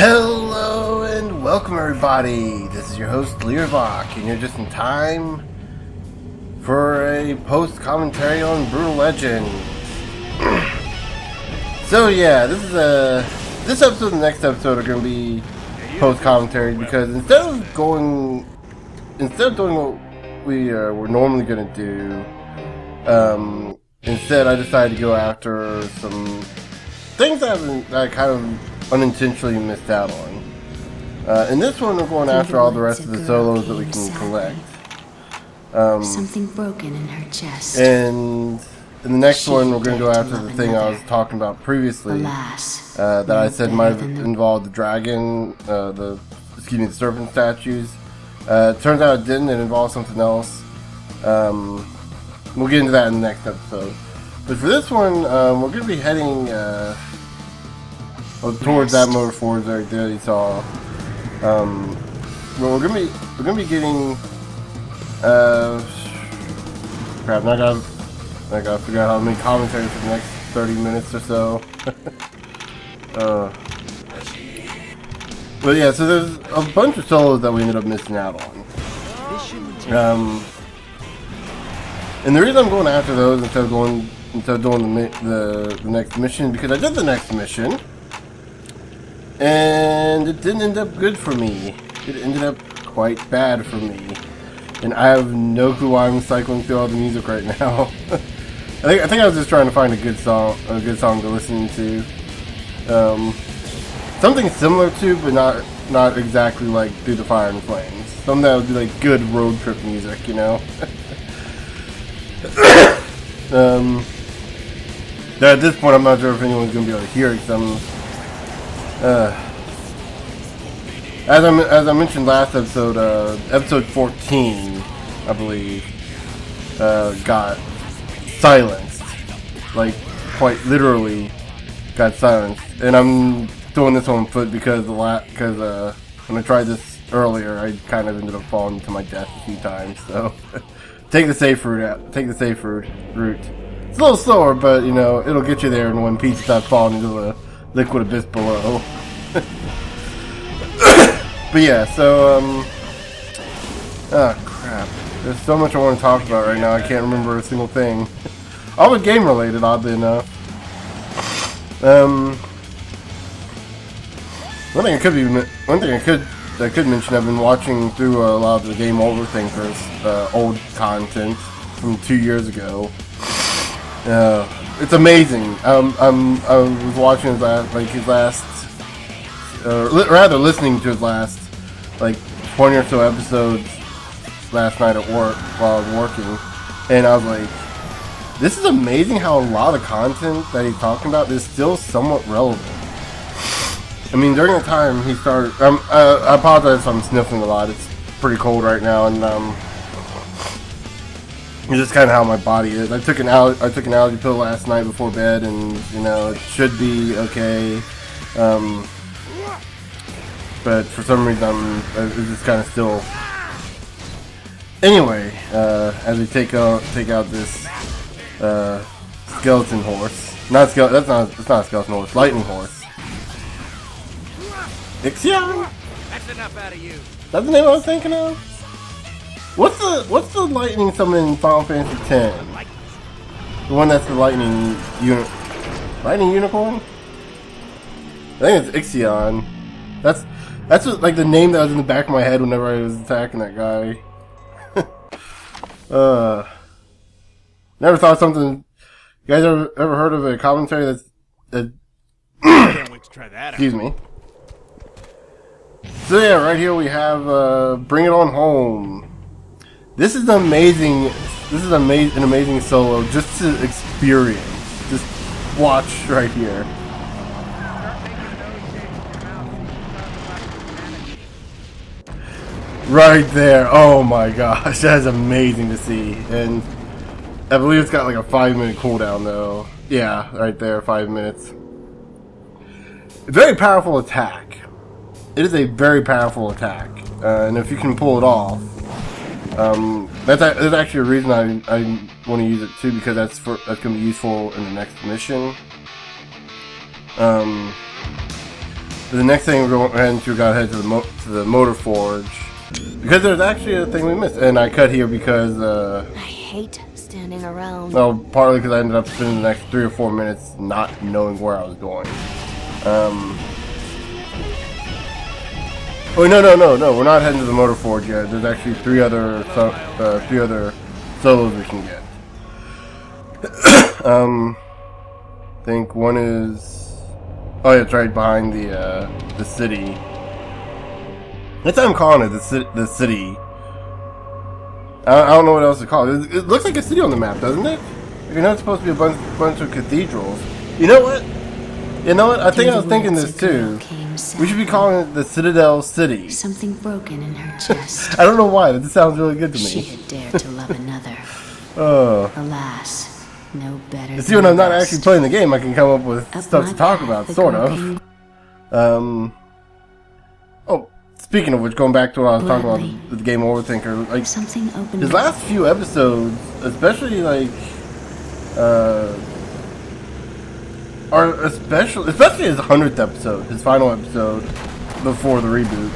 Hello and welcome everybody, this is your host Learvok, and you're just in time for a post-commentary on Brutal Legend. So yeah, this episode and the next episode are going to be post-commentary because instead of doing what we're normally going to do, instead I decided to go after some things that I kind of unintentionally missed out on. In this one, we're going after all the rest of the solos that we can collect. Something broken in her chest. And in the next one, we're going to go after the thing I was talking about previously. That I said might have involved the dragon, the serpent statues. It turns out it didn't. It involved something else. We'll get into that in the next episode. But for this one, we're going to be heading towards that motor forge right there you saw. Well, we're gonna be getting crap. Now I gotta figure out how to make commentary for the next 30 minutes or so. But yeah, so there's a bunch of solos that we ended up missing out on. And the reason I'm going after those instead of doing the next mission, because I did the next mission. And it didn't end up good for me. It ended up quite bad for me. And I have no clue why I'm cycling through all the music right now. I think I was just trying to find a good song to listen to. Something similar to, but not exactly like Through the Fire and Flames. Something that would be like good road trip music, you know? At this point I'm not sure if anyone's gonna be able to hear it, because as I mentioned last episode, episode 14, I believe, got silenced. Like, quite literally got silenced. And I'm doing this on foot because when I tried this earlier, I kind of ended up falling to my death a few times. So, take the safe route out. Take the safe route. It's a little slower, but you know it'll get you there. And when Pete stops falling into the liquid abyss below. But yeah, so oh crap, there's so much I want to talk about right now. I can't remember a single thing. All but game related, oddly enough. One thing I could mention, I've been watching through a lot of the Game Over thing for old content from 2 years ago. It's amazing. I was watching his last, listening to his last, 20 or so episodes last night at work while I was working, and I was like, this is amazing how a lot of content that he's talking about is still somewhat relevant. I mean, during the time he started, I apologize if I'm sniffling a lot. It's pretty cold right now, and it's just kind of how my body is. I took an allergy pill last night before bed, and you know it should be okay. But for some reason, it's just kind of still. Anyway, as we take out this skeleton horse, it's not a skeleton horse, lightning horse. Ixion. That's enough out of you. That's the name I was thinking of. What's the lightning summon in Final Fantasy X? The one that's the lightning unicorn? I think it's Ixion. That's what, like the name that was in the back of my head whenever I was attacking that guy. Never thought something. You guys ever heard of a commentary that Can't wait to try that out. excuse me. So yeah, right here we have Bring It On Home. This is amazing. This is an amazing solo just to experience. Just watch right here. Right there. Oh my gosh, that is amazing to see. And I believe it's got like a 5-minute cooldown though. Yeah, right there, 5 minutes. Very powerful attack. It is a very powerful attack, and if you can pull it off, that's actually a reason I want to use it too, because that's going to be useful in the next mission. But the next thing we're going to head to the Motor Forge. Because there's actually a thing we missed. And I cut here because, I hate standing around. well, partly because I ended up spending the next 3 or 4 minutes not knowing where I was going. Oh, no, we're not heading to the Motor Forge yet. There's actually 3 other solos we can get. I think one is... Oh yeah, it's right behind the city. That's what I'm calling it, the city. I don't know what else to call it. It looks like a city on the map, doesn't it? You know, it's supposed to be a bunch of cathedrals. You know what? I think I was thinking this too. We should be calling it the Citadel City. Something broken in her chest. I don't know why, that sounds really good to me. She had dared to love another. Alas, no better. You see, when I'm not actually playing the game, I can come up with stuff to talk about, sort of. Oh, speaking of which, going back to what I was talking about with the game Overthinker, like something opened. His last few episodes, especially like, especially his 100th episode, his final episode before the reboot,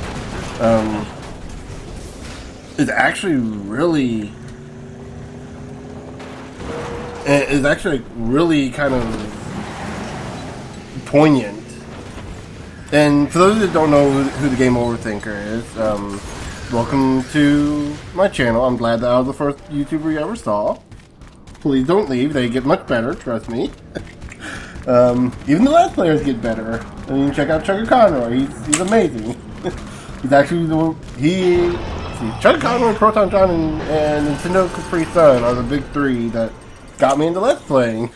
is actually really. Is actually really kind of poignant. And for those that don't know who the Game Overthinker is, welcome to my channel. I'm glad that I was the first YouTuber you ever saw. Please don't leave, they get much better, trust me. Even the last players get better. I mean, check out Chugga Conroy, he's amazing. He's actually Chugga Conroy, Proton John, and Nintendo Capri Sun are the big 3 that got me into Let's Playing.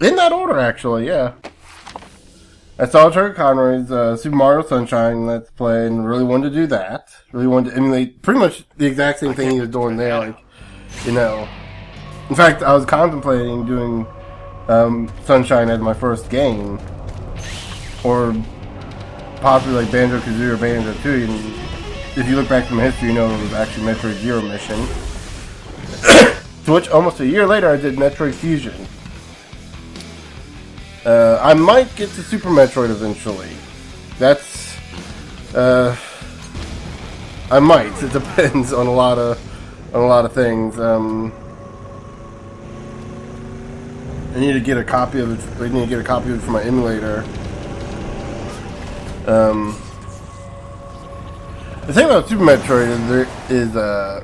In that order, actually, yeah. I saw Chugga Conroy's Super Mario Sunshine Let's Play and really wanted to do that. Really wanted to emulate pretty much the exact same thing he was doing there, like, you know. In fact, I was contemplating doing Sunshine as my first game. Or possibly like Banjo-Kazooie or Banjo-Tooie, and if you look back from history, you know it was actually Metroid Zero Mission. To which, almost a year later, I did Metroid Fusion. I might get to Super Metroid eventually. That's... I might. It depends on a lot of things. I need to get a copy of it. I need to get a copy of it for my emulator. The thing about Super Metroid is I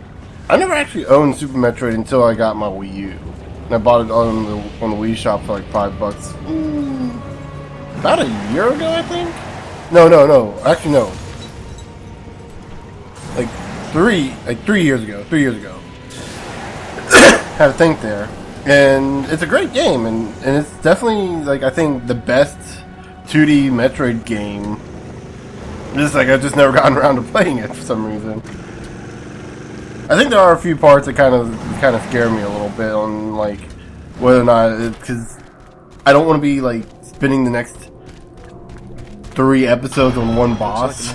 never actually owned Super Metroid until I got my Wii U. And I bought it on the Wii shop for like $5. About a year ago, I think? No. Actually, no. Like 3 years ago. 3 years ago. Had a think there. And it's a great game, and it's definitely, like, I think the best 2D Metroid game. Just like I've just never gotten around to playing it for some reason. I think there are a few parts that kind of scare me a little bit on like whether or not, because I don't want to be like spending the next 3 episodes on one boss.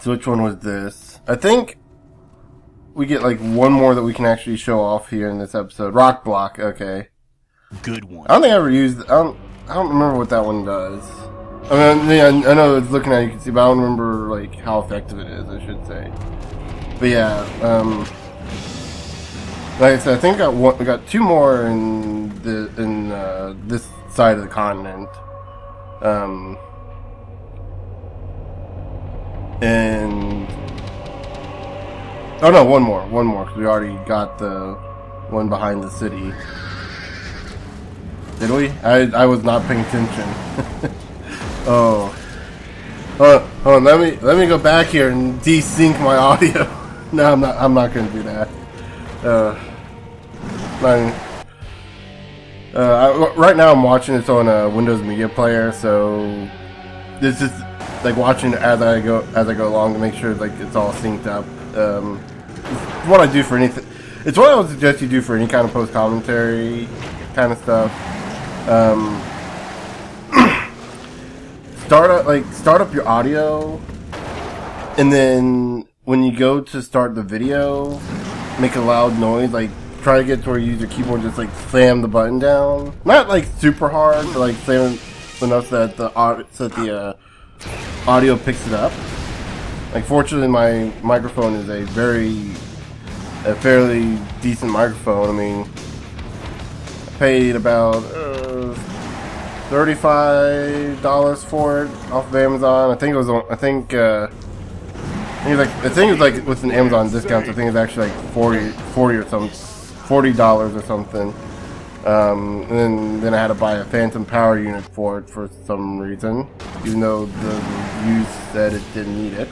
So which one was this? I think we get like one more that we can actually show off here in this episode. Rock Block, okay. Good one. I don't think I ever used. I don't remember what that one does. I mean, yeah, I know it's looking at it, you can see, but I don't remember like how effective it is, I should say. But yeah, like I said, I think we got 2 more in this side of the continent. And oh no, one more, because we already got the one behind the city. Did we? I was not paying attention. Oh, hold on. Let me go back here and desync my audio. No, I'm not gonna do that. Right now I'm watching this on a Windows Media Player, so this is like watching as I go along to make sure like it's all synced up. It's what I do for anything. It's what I would suggest you do for any kind of post commentary kind of stuff. Start up your audio, and then when you go to start the video, make a loud noise, like try to get to where you use your keyboard, just like slam the button down. Not like super hard, but like slam enough that the audio picks it up. Like fortunately my microphone is a fairly decent microphone. I mean, I paid about $35 for it off of Amazon. I think it was on, I think it was like with an Amazon discount, so I think it's actually like $40 or something. And then I had to buy a phantom power unit for it for some reason, even though the reviews said it didn't need it.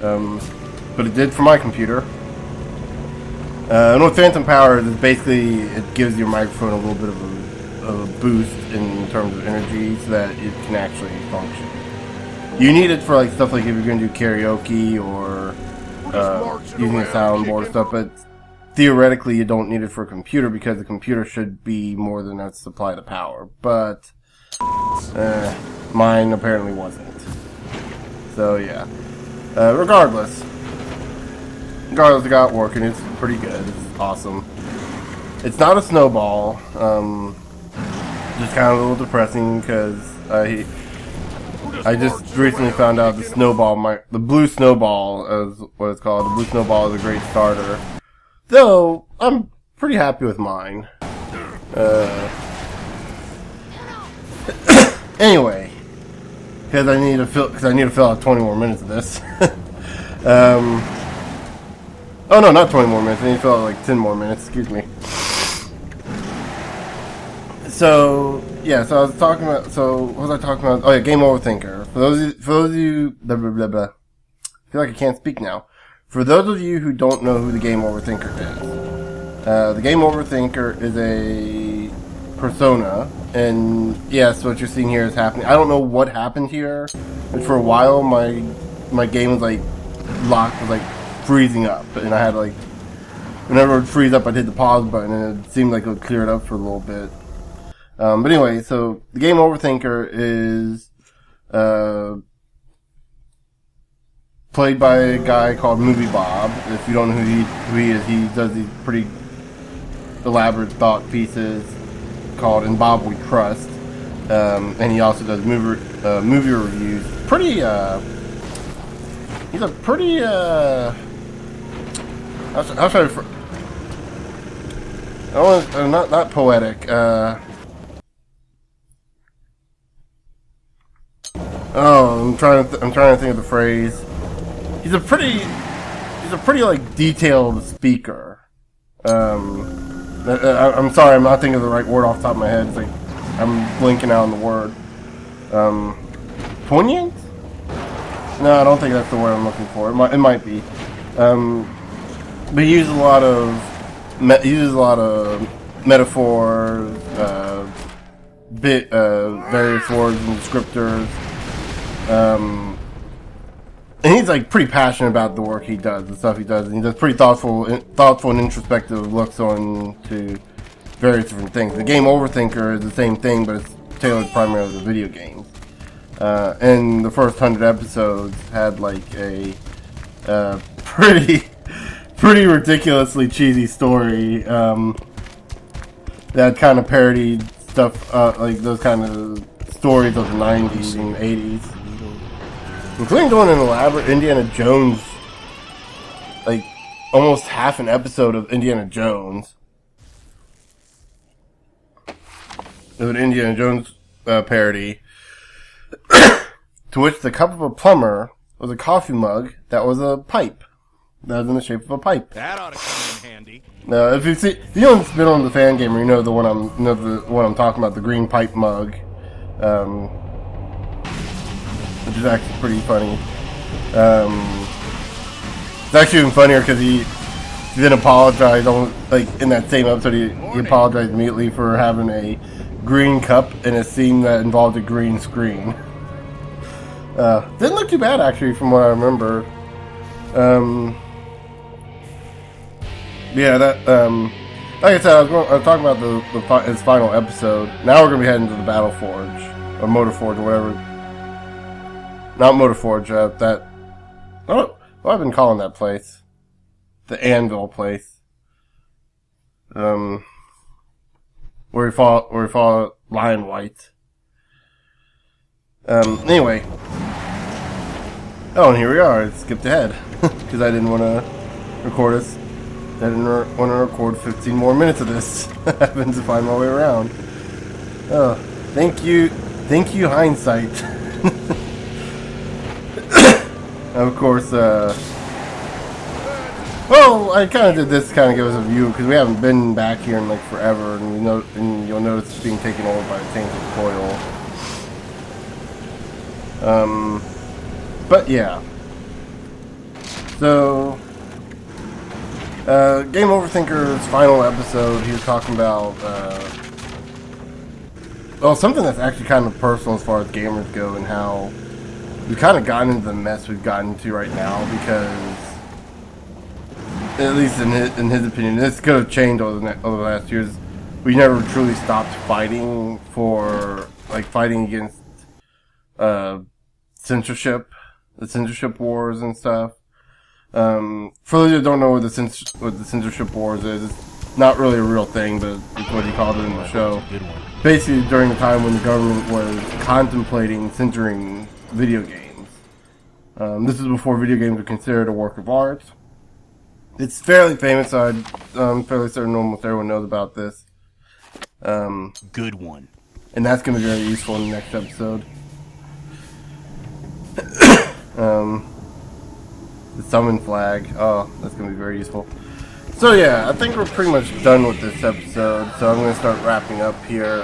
But it did for my computer. And what phantom power is basically it gives your microphone a little bit of a boost in terms of energy so that it can actually function. You need it for like stuff like if you're going to do karaoke or using a soundboard and stuff, but theoretically you don't need it for a computer because the computer should be more than enough to supply the power. But mine apparently wasn't. So yeah. Regardless, I got it working. It's pretty good. It's awesome. It's not a snowball. Just kind of a little depressing because I just recently found out the snowball, the blue snowball is what it's called. The blue snowball is a great starter. Though I'm pretty happy with mine. Anyway, because I need to fill out 20 more minutes of this. Oh no, not 20 more minutes. I need to fill out like 10 more minutes. Excuse me. So yeah, so I was talking about. So what was I talking about? Oh yeah, Game Over Thinker. For those of you, blah, blah, blah, blah. I feel like I can't speak now. For those of you who don't know who the Game Over Thinker is, the Game Over Thinker is a persona, and yes, what you're seeing here is happening. I don't know what happened here, but for a while my game was like locked, was like freezing up, and I had like whenever it would freeze up, I'd hit the pause button, and it seemed like it would clear it up for a little bit. But anyway, so the Game Over Thinker is played by a guy called Movie Bob. If you don't know who he is, he does these pretty elaborate thought pieces called "In Bob We Trust," and he also does movie reviews. He's a pretty I'll try to. Not poetic. I'm trying to think of the phrase. He's a pretty like detailed speaker. I'm sorry, I'm not thinking of the right word off the top of my head. It's like I'm blinking out on the word. Poignant? No, I don't think that's the word I'm looking for. It might be. But he uses a lot of metaphors, various words and descriptors. And he's like pretty passionate about the work he does, the stuff he does, and he does pretty thoughtful and introspective looks on to various different things. The Game Over Thinker is the same thing, but it's tailored primarily to video games. And the first 100 episodes had like a pretty ridiculously cheesy story that kind of parodied stuff like those kind of stories of the 90s and 80s. Including doing an elaborate Indiana Jones, like almost half an episode of Indiana Jones. It was an Indiana Jones parody, to which the cup of a plumber was a coffee mug that was a pipe. That was in the shape of a pipe. That ought to come in handy. Now, if you've been on the Fan Gamer, you know the one I'm talking about, the green pipe mug. Which is actually pretty funny. It's actually even funnier because he then apologized in that same episode. He apologized immediately for having a green cup in a scene that involved a green screen. Didn't look too bad actually, from what I remember. Yeah, that like I said, I was talking about his final episode. Now we're gonna be heading to the Battle Forge or Motor Forge or whatever. Not Motor Forge. I've been calling that place. The Anvil place. Where we fought Lion White. Anyway. Oh, and here we are. It skipped ahead. Because I didn't want to record this. I didn't want to record 15 more minutes of this. I happened to find my way around. Oh, thank you, hindsight. Of course, well, I kind of did this to kind of give us a view, because we haven't been back here in, like, forever, and, you'll notice it's being taken over by the Tainted Coil. But, yeah. So, Game Overthinker's final episode, he was talking about, well, something that's actually kind of personal as far as gamers go, and how we've kind of gotten into the mess we've gotten into right now, because, at least in his opinion, this could have changed over the last years. We never truly stopped fighting against censorship, the censorship wars and stuff. For those who don't know what the censorship wars is, it's not really a real thing, but it's what he called it in the show. Basically, during the time when the government was contemplating censoring video games. This is before video games were considered a work of art. It's fairly famous, so I'm fairly certain almost everyone knows about this. Good one. And that's going to be very useful in the next episode. The summon flag. Oh, that's going to be very useful. So yeah, I think we're pretty much done with this episode, so I'm going to start wrapping up here.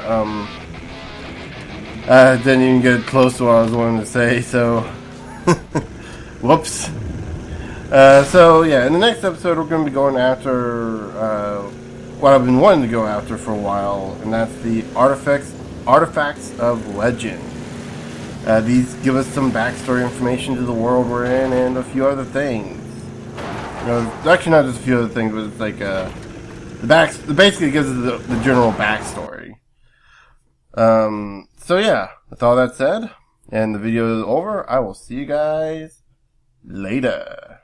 I didn't even get close to what I was wanting to say, so... Whoops. So yeah, in the next episode we're going to be going after what I've been wanting to go after for a while, and that's the artifacts of legend. These give us some backstory information to the world we're in, and a few other things. Actually not just a few other things, but it's like basically gives us the general backstory. So yeah, with all that said, and the video is over, I will see you guys later.